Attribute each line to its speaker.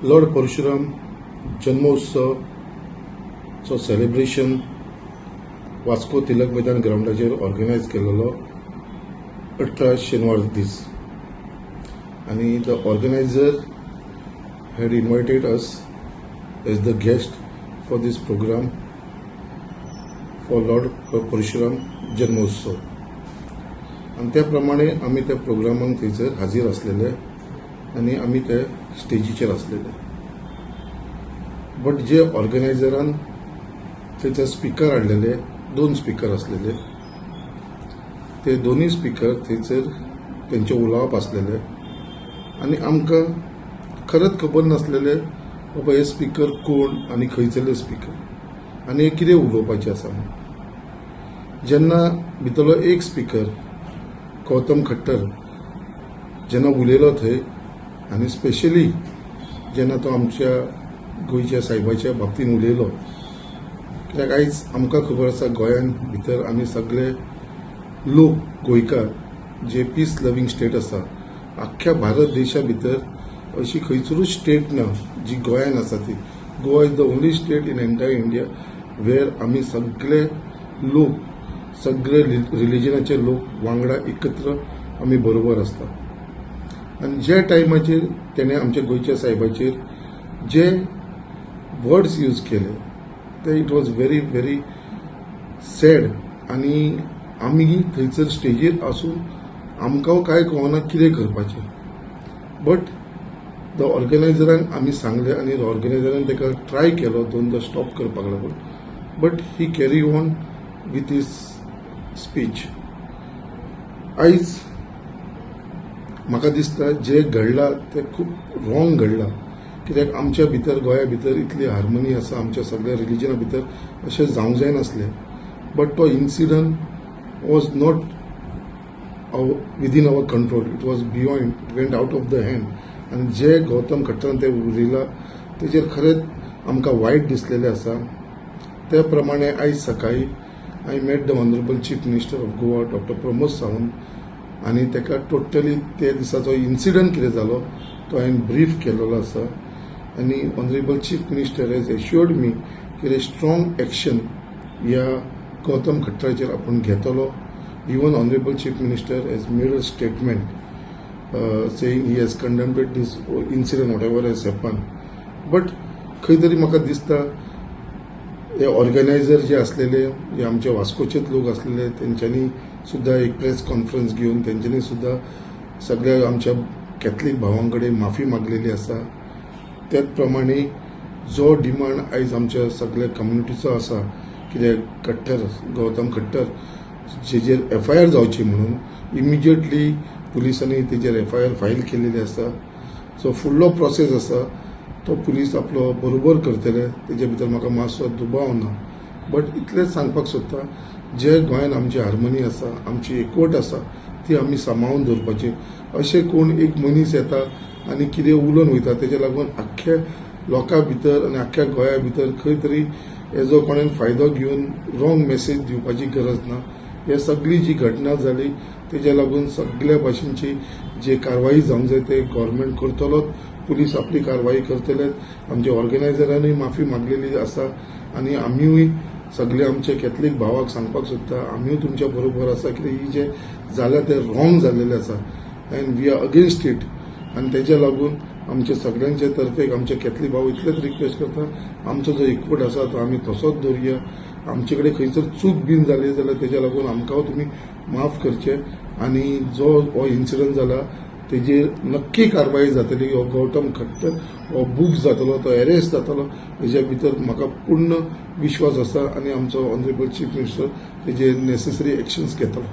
Speaker 1: Lord Parshuram जन्मोत्सवचो celebration Vasco Tilak मैदान ग्राउंडाचेर organise केलेलो 18 शेनवार दीस आणि the organiser had invited us as the guest for this program for Lord Parshuram जन्मोत्सव आणि त्या प्रमाणे आम्ही त्या प्रोग्रामांक थंयसर हाजीर असलेले आणि आम्ही त्या स्टेजीचेर असलेले. बट जे ऑर्गनायझरान थंयसर स्पीकर हाडलेले 2 स्पीकर असलेले, ते दोन्ही स्पीकर थंयसर त्यांचे उलोवप असलेले आणि आमकां खरंच खबर नसलेले बाबा हे स्पीकर कोण आणि खंयचले स्पीकर आणि हे कितें उलोवपाचें आसा. जेन्ना भितरलो एक स्पीकर गौतम खट्टर जेन्ना उलयलो थंय आनी स्पेशली जेन्ना तो आमच्या गोंयच्या सायबाच्या बाबतीन उलयलो, कित्याक आयज आमकां खबर आसा गोंयान भितर आमी सगळे लोक गोंयकार जे पीस लविंग स्टेट आसा, आख्ख्या भारत देशा भितर अशी खंयचरूच स्टेट ना जी गोंयान आसा ती. Goa is the only state in entire India where आमी सगळे लोक, सगळे रिलिजनाचे लोक वांगडा एकत्र आमी बरोबर आसता. आनी ज्या टायमाचेर तेणें आमच्या गोंयच्या सायबाचेर जे वर्ड्स यूज केले ते it was very very sad. आनी आमी थंयसर स्टेजीर आसून आमकां काय कळना कितें करपाचें. बट द ऑर्गनायझरांक आमी सांगले आनी ऑर्गनायझरान ताका ट्राय केलो 2दा स्टॉप करपाक लागून, but he carry on with his speech. आयज म्हाका दिसता जे घडलां तें खूब रॉंग घडलां, कित्याक आमच्या भितर गोंया भितर इतली हार्मनी आसा, आमच्या सगळ्या रिलिजना भितर अशें जावंक जाय नासलें. बट तो incident was not within our control, it was beyond, it went out of the hand. आनी जे गौतम खट्टरान ते उलयलां तेजेर खरेंच आमकां वायट दिसलेलें आसा. त्या प्रमाणे आयज सकाळी I met the honourable chief minister of Goa doctor Pramod Sawant आनी ताका टोटली ते दिसाचो इन्सिडंट कितें जालो तो हांवें ब्रीफ केलेलो आसा. आनी honourable chief minister has assured me की स्ट्रॉंग एक्शन ह्या गौतम खट्टराचेर आपूण घेतलो. Even honourable chief minister has made a statement saying he has condemned this incident whatever has happened. But खंय तरी म्हाका दिसता हे ऑर्गनायझर जे असलेले, जे आमचे वास्कोचेच लोक असलेले, तेंच्यांनी सुद्धा एक प्रेस कॉन्फरन्स घेवन तेंच्यांनी सुद्धा सगळ्या आमच्या कॅथलीक भावां कडेन माफी मागलेली आसा. त्याच प्रमाणे जो डिमांड आयज आमच्या सगळ्या कम्युनिटीचो आसा कितें खट्टर गौतम खट्टर जेजेर FIR जावची म्हणून इमिजिएटली पुलिसांनी तेजेर FIR फायल केलेली आसा. सो फुडलो प्रोसेस आसा तो पुलीस आपलो बरोबर करतले, तेजे भितर म्हाका मातसो दुबाव ना. बट इतलेंच सांगपाक सोदता, जे गोंयान आमची हार्मनी आसा, आमची एकवट आसा, ती आमी सांबाळून दवरपाची. अशें कोण एक मनीस येता आनी कितें उलोवन वयता तेजे लागून आख्ख्या लोकां भितर आनी आख्ख्या गोंया भितर खंय तरी हेजो कोणेन फायदो घेवन रॉंग मेसेज दिवपाची गरज ना. हे सगळी जी घटना जाली तेज्या लागून सगळ्या भाशेची जी कारवाई जावंक जाय ते गव्हर्मेंट करतलोच, पुलीस आपली कारवाई करतले. आमच्या ऑर्गनायझरांनी माफी मागलेली आसा आनी आमीय सगळे आमच्या कॅथलीक भावाक सांगपाक सोदता आमीय तुमच्या बरोबर आसा, कित्याक ही जे जाल्या ते रॉंग जाल्लेले आसा and we are against it. आनी तेज्या लागून आमच्या सगळ्यांच्या तर्फे आमच्या कॅथलीक भाव इतलेच रिक्वेस्ट करता, आमचो जो एकवट आसा तो आमी तसोच दवरया. आमचे कडेन खंयसर चूक बीन जाली जाल्यार तेज्या लागून आमकां तुमी माफ करचे आनी जो हो इन्सिडंट जाला तेजेर नक्की कारवाई जातली. हो गौतम खट्टर हो बूक जातलो, तो अरेस्ट जातलो, हेज्या भितर म्हाका पूर्ण विश्वास आसा. आनी आमचो ऑनरेबल चीफ मिनिस्टर तेजेर नेसेसरी एक्शन्स घेतलो.